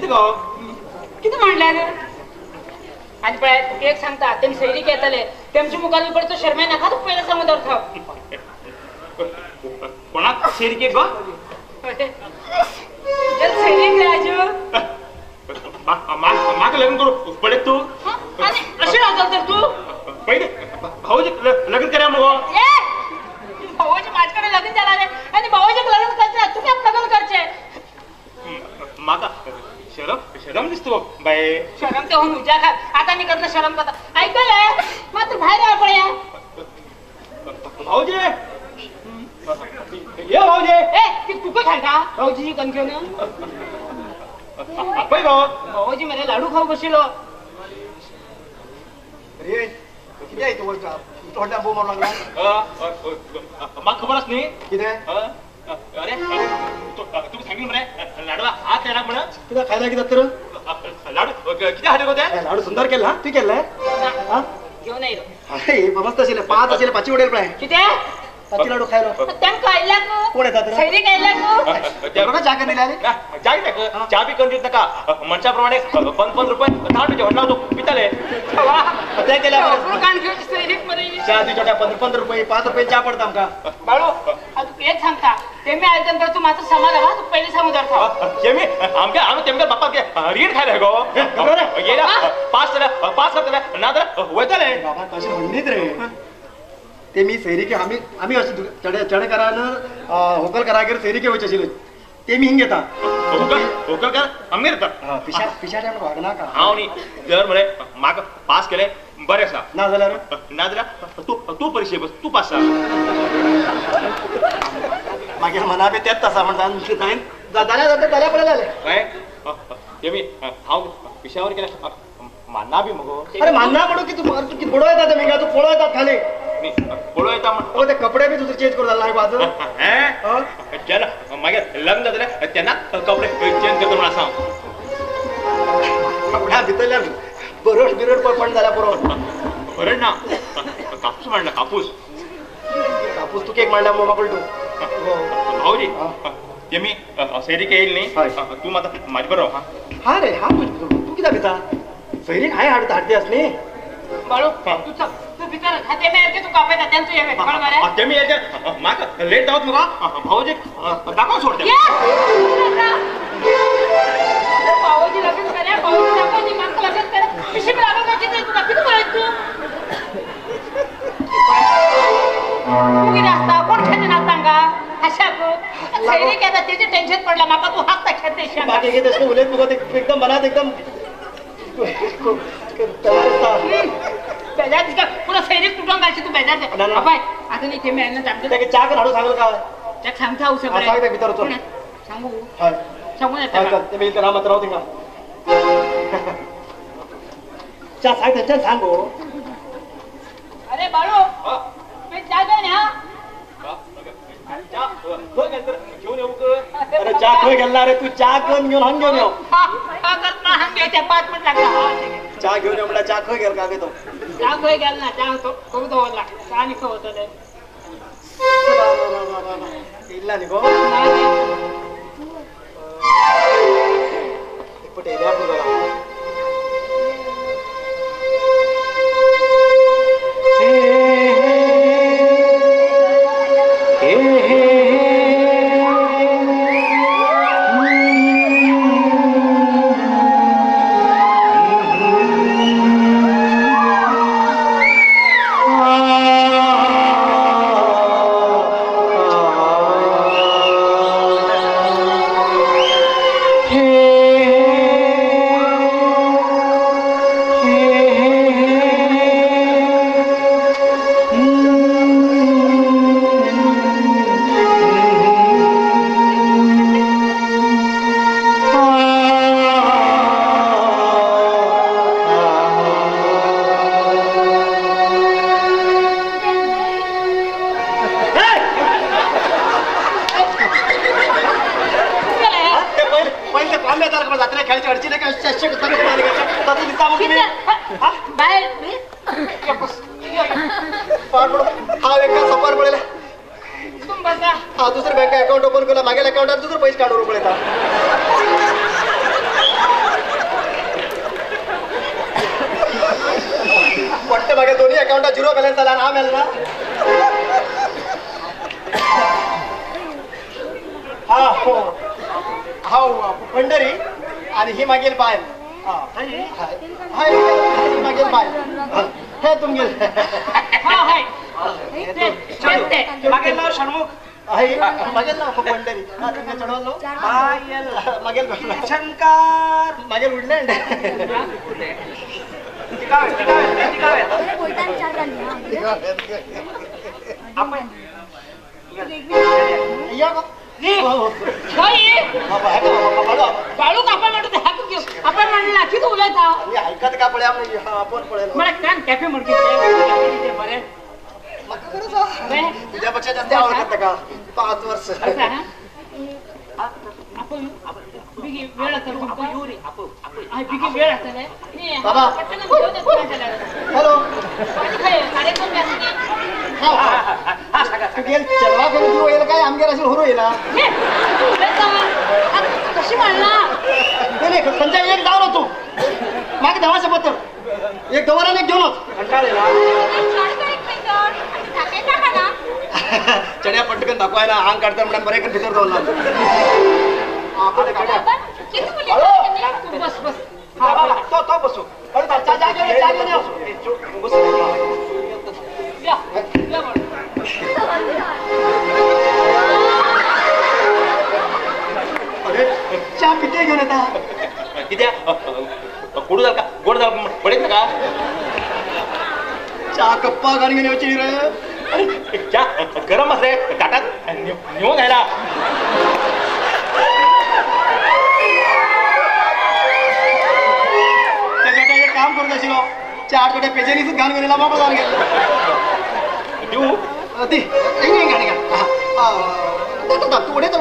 गो किती म्हणल्या रे आणि पळय तू एक सांगता तेम सैरी येतले तेमच्या मुखार पडतो शर्मा नका तू पहिला सांगू दरथ कोणाक सैरी के गो जल सैरी राजू माक लग्न करू पडे तू आणि अशी राहतो तर तू पहिले भाऊजी लग्न करा मग भावाच्या माझ्याकडे लग्न झाला रे आणि भावाचे लग्न करते तू काय लग्न करते माका शरम दिसतो बाय शरम ते होऊन उजा खा आता निघत शरम करता ऐकलंय मात्र बाहेर या पळया भाऊजी ये भाऊजी ए ती तू काय खायचा भाऊजी कणकेन बाय भाऊजी मला लाडू खाऊ बसलो अरे किती आहे तो तोडला बो मारू लागला माक खबरच नाही किती अरे तू सांगितलं म्हणे लाडूला हात येणार म्हणे तुला खायला किती तर लाडू किती हात होते लाडू सुंदर केला तू केलाय घेऊन येईल अरे मस्त असेल 5 असेल 5 उडेल प्राय किती 5 लाडू खायला त्यांना काढला कोण येतात सैरी काढला त्या बघा चहा करणे आले जागी टाक चहा बी करून देत नका मनशाप्रमाणे 5 रुपये 10 रुपये म्हटला होतो पिताले त्या केल्या चहा दी छोट्या 15 रुपये 5 रुपये चहा पडता आमका बाळू तू एक सांगता ते मी आयटम करतो मात्र समाज हवा तू पहिले सांगू दरतो मी आमच्या आम्ही तेमच्या बाप्पा रीड खायला गो गेला 5 करतले ना तर वैताले बाबा तशी म्हणलीत रे ते मी सैरी के आम्ही असे चढे करायला होकल करायला सैरी के व्हायचे ते मी हिंग घेता होकल कर आम्ही येतात पिशाट्या वागना का हाव नी जर म्हणे माग पास केले बरे असा ना झाला तू परीक्षे बस तू पास मागे मना बी त्यात तसा म्हणता झाल्या पडायला आले काय ते मी हाव पिशावर केला मानना बी मग अरे मानना पडो की तू पुढं येतात मी का तू पुढं येतात खाली पुढं येता मग ते कपडे बी तुझं चेंज करू झाला नाही बाजू ज्याला मागे लग्न जातले त्यांना कपडे चेंज करतो मला सांग कपड्या भितरल्या बरोड बिरोड पण झाल्या बरोबर बरं ना कापूस मांडला कापूस तू केक मांडला मोमा पलटू भाऊजी ते मी सैरी के येईल नाही तू माता माझ्या बरोबर हा रे हा तू किती भिता सैरी काय हाडते असणे बाळू तू भितर खाते मी तू कापायचा त्यांना तू ये फळ मारे ते मी याच्या माग लेट आहोत मग भाऊजी दाखव सोडते भाऊजी लग्न करा भाऊजी दाखवजी मागं लग्न करा पिशी लागल का किती तू किती बोलायच तू किती असता कोण खाते ना सांगा अशा सैरी केला त्याचे टेन्शन पडला माका तू हात टाकत देश बाकी घेत असते उलेट तुला एकदम मनात एकदम बेजार दिसला पुरा सैनिक तुटून घालशी तू बेजार दे बाय आता नाही ते मी यांना सांगतो त्याके चहा हाडू सांगल का त्या सांगता हो सगळं सांग त्या भितर चल सांगू हाय सांगू येतं ते मी रामत राहू दे का चहा सांग त्यांच्या सांगू अरे बाळू मी चहा घे ना घेऊन येऊ अरे चहा खय गेला रे तू चहा घेऊन हंग घेऊन येऊ त्या 5 मिनिट लागला चहा घेऊन येऊ म्हणला चहा खय गेल का गे तो चहा खय गेला ना चहा तो खूप होता चहा निघतो होतं ते इल्ला निघो इपटे एरिया पुरा दुसरे बँक अकाउंट ओपन केला मागेल अकाउंटात दुसरे पैसे काढून पडले वाटतं मागे दोन्ही अकाउंटात 0 बॅलन्स झाला ना मेल ना हा हो हा पंढरी आणि ही मागील बाय हाय मागील बाय हे तुमगेल हा हाय मागेल नाव षण्मुख आहे मागेल नाव पंढरी तुम्ही चढवलो मागेल शंकर मागेल उडलँड बाळू आपण म्हणतो आपण म्हणला की तू उलटा ऐकत का पळे आपण पळेल मला कान कॅफे म्हणते बरे तुझ्यापेक्षा जास्त आवडत का 5 वर्ष आपण वेळ असेल वेळ असेल बाबा हॅलो गेल चढवा करून तू येईल काय आमगे असेल होरू येईल कशी म्हणला नाही पंचायत एक जाऊ ना तू मागे धावा पत्तर एक गवार एक घेऊनच चढ्या पटकन दाखवायला अंग काढता म्हणून बरे भीतर जाऊन बस बस तो बसू चहा पिते घेऊन येता किती गोड झाल का गोड झाल पडेल का चहा कप्पा गाडी घेऊन यायची रे चहा गरम असले ताटात निवून घ्यायला एक काम करत असेल चहा छोट्या पेजेनीच घाण गेलेला बाबा जाऊन गेला देऊ ती गाडी तू उडे तर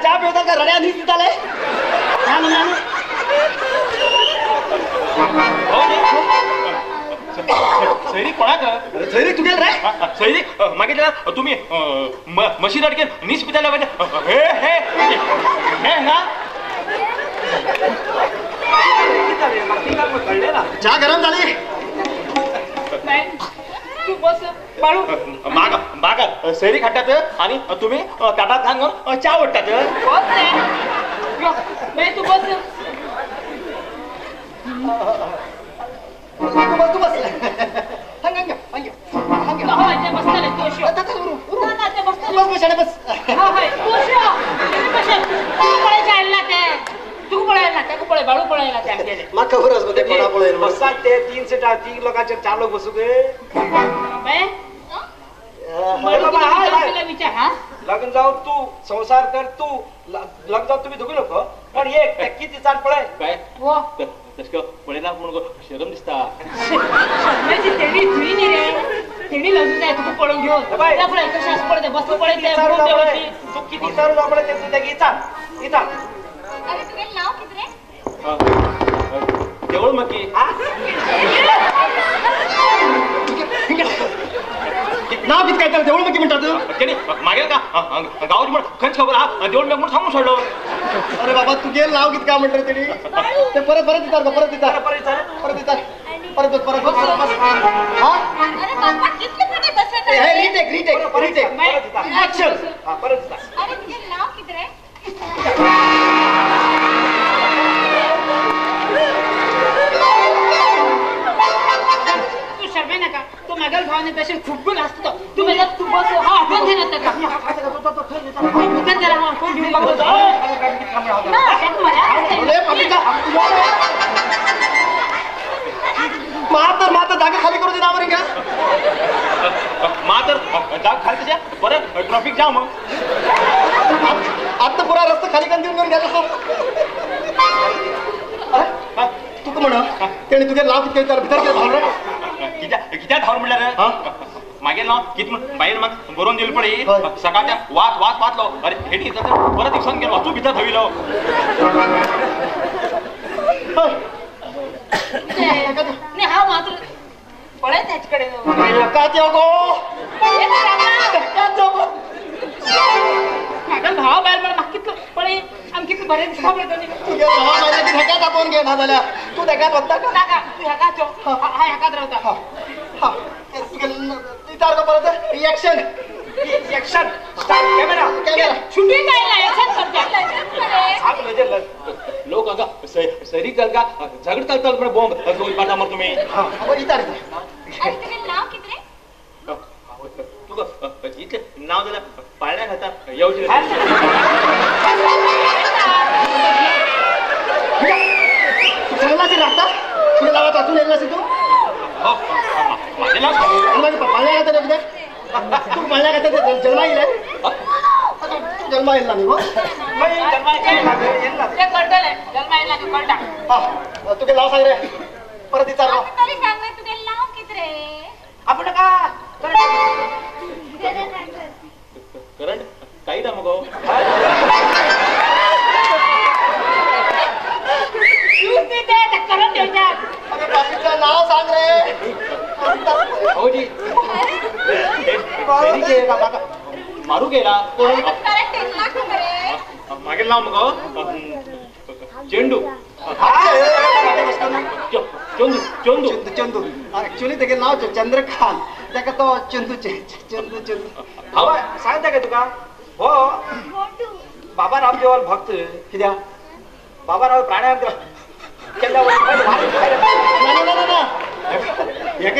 चहा पिवतात का रड्या नीट आलाय सैनिक कोणा का सैनिक तू गेल रे सैनिक मागितलं तुम्ही मशीन अडकेल नीस पिताला पाहिजे हे हे हे ना चहा गरम झाली तू बस बाळू मागा सैनिक हातात आणि तुम्ही ताटात घालून चहा वाटतात तू बस तू बस बाळू पळायला मग खबरच मध्ये कोणा पळेल बसा ते 3 सीटा 3 लोकांचे 4 लोक बसू गे विचार हा लग्न जाऊ तू संसार कर तू लग्न जाऊ तुम्ही दोघे लोक पण एक किती चाल पळेल काय हो तसं पळेला म्हणून शरम दिसता तेडी जुई नाही रे तेडी लग्न जाय तू पळून घेऊन पुढे कशाच पडते बस पळायचं तू किती चालू आपलं ते तुझ्या इचाल अरे तुझे नाव किती रे तेवढं मग की नाव किती काय त्याला देऊळ मग म्हणतात त्याने मागेल का गावाची म्हणून खंच खबर हा देऊळ मी म्हणून सांगून सोडलो. अरे बाबा तू गेल नाव किती का म्हणतात तरी ते परत येतात परत येतात परत हा अरे बाबा कितले फटे बसत हे आहे रिटेक ऍक्शन परत अरे तुझे नाव किती रे तू शर्मे नका तो माझ्या भावाने पेशंट खूप गुण असतो तू म्हणजे तू बस हा आपण घेऊन येतं का उतर त्याला हा कोण घेऊन बघतो ना त्यात मला मातर जागा खाली करू दे ना बरं का मातर जाग खाली त्याच्या परत ट्रॉफिक जाम मग आता पुरा रस्ता खाली करून घेऊन गेला तू का म्हण त्याने तुझे नाव किती त्याला भितर केलं भावलं किती धावून म्हणलं मागेल ना किती बाहेर मग बरोन दिलं पडे सकाळच्या वाच लो अरे हेटी परत दिवसांनी गेलो तू भितर धविलो नाही हा मात्र पळाय त्याच्याकडे माझा भाव बाहेर मला किती पळे आम किती बरेच आपण घे ना झाल्या तू त्या होता का तू ह्या का हा ह्या कात राहता परत ऍक्शन कॅमेरा शूटिंग काय करते लोक अगा सरी कल का झगड चालतात पण बॉम्ब गोल पाटा मार तुम्ही अरे तुझे नाव किती रे तू इथे नाव दिलं पाळण्या खातात येऊची चांगला लागता तुला लावत असून येईल नसेल तू पाळण्या खाता नाही तू पाळण्या खाता जन्मा येईल तू जन्मा येईल ना मी तुझे नाव सांग रे परत विचार तरी सांग ना तुझे नाव किती रे आपण का करंट काही ना मग नाव सांग रे भाऊजी मारू गेला मागेल नाव मग चेंडू चंदू चंदू ऍक्च्युली त्याचे नाव चंद्रकांत त्या तो चंदू चंदू हवा सांगता का तुका हो बाबा रामदेवाल भक्त कित्या बाबा राव प्राणायाम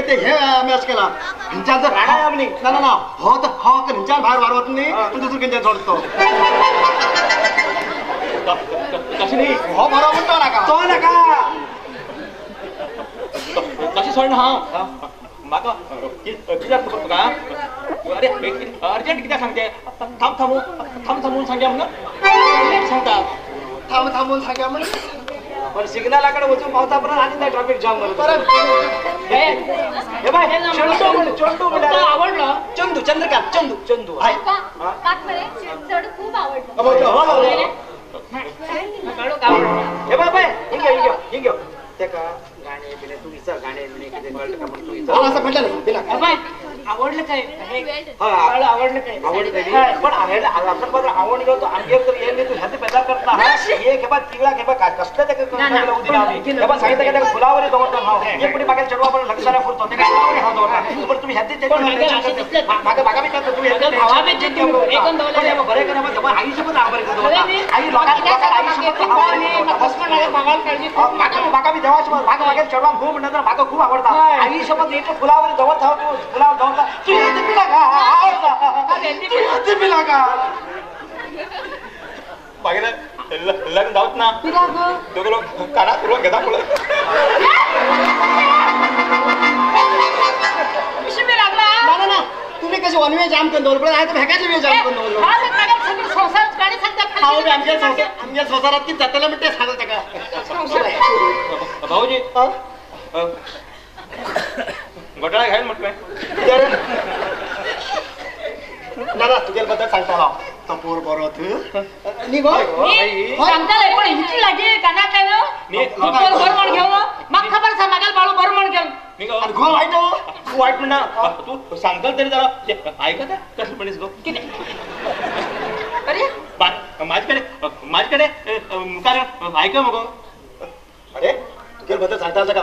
ते हे मॅच केला हिंचांचा प्राणायाम नाही ना हो तर हो तर हिंच्या बाहेर वाढवत नाही तू दुसरं किंच्या जोडतो कशी नाही हो बरोबर म्हणतो ना का तो ना का कशी सोडणं हा माका किती खबर का अरे अर्जंट किती सांगते थांबून सांगा मग सांगतात थांबून सांगा म्हणजे पण सिग्नलाकडे वचून पावतापर्यंत आणि नाही ट्रॅफिक जाम परत हे बाय चंदू आवडलं चंदू चंद्रकांत चंदू आहे चढ खूप आवडलं हे बाय हिंग ते का गाणे बिणे तू विचार गाणे बिणे किती कळलं का म्हणून तू विचार असं म्हटलं आवडलं काय आवडलं काय पण आपण बघ आवडलं तो आमगे तर येईल तू ह्याचे पैदा करता हे घेबा तिगळा घेबा काय कसलं ते उदी लावली घेबा सांगितलं की त्या फुलावर दवरतो हाव एक पुढे मागे चढवा पण लक्षाला फुरतो ते काय फुलावर हाव दवरतो पण तुम्ही ह्याचे मागे मी करतो तुम्ही ह्याचे भावा बे जेती एकन दवले बरे करा मग आईशी पण आभार करतो आई लोकांना आईशी पण भावाला काळजी मागा मी देवाशी मागे चढवा खूप नंतर मागा खूप आवडता आई सोबत येतो फुलावर जवळ थांब तू फुलावर जवळ तू येते पिला का मागे लग्न जाऊत ना दोघं लोक काना तुला घेता फुलं ना तुम्ही कशी वन वे जाम करून पण आहे तर भेकायचे वे जाम करून आमच्या संसारात की जाताना म्हणते सांगत का भाऊजी घोटाळा घ्यायला म्हटलंय दादा तुझ्याबद्दल सांगतो ना तपोर परत निघो सांगताय पण हिची लागे काना काय ना घेऊन मग खबर सा मागेल बाळू बरं म्हण घेऊन मी आणि गो वाईट हो. तू वाईट म्हणणार तू सांगताल तरी जरा ऐकत आहे कसं म्हणेस गो किती अरे माझ्याकडे कारण ऐका मग अरे तुझ्या बद्दल सांगता का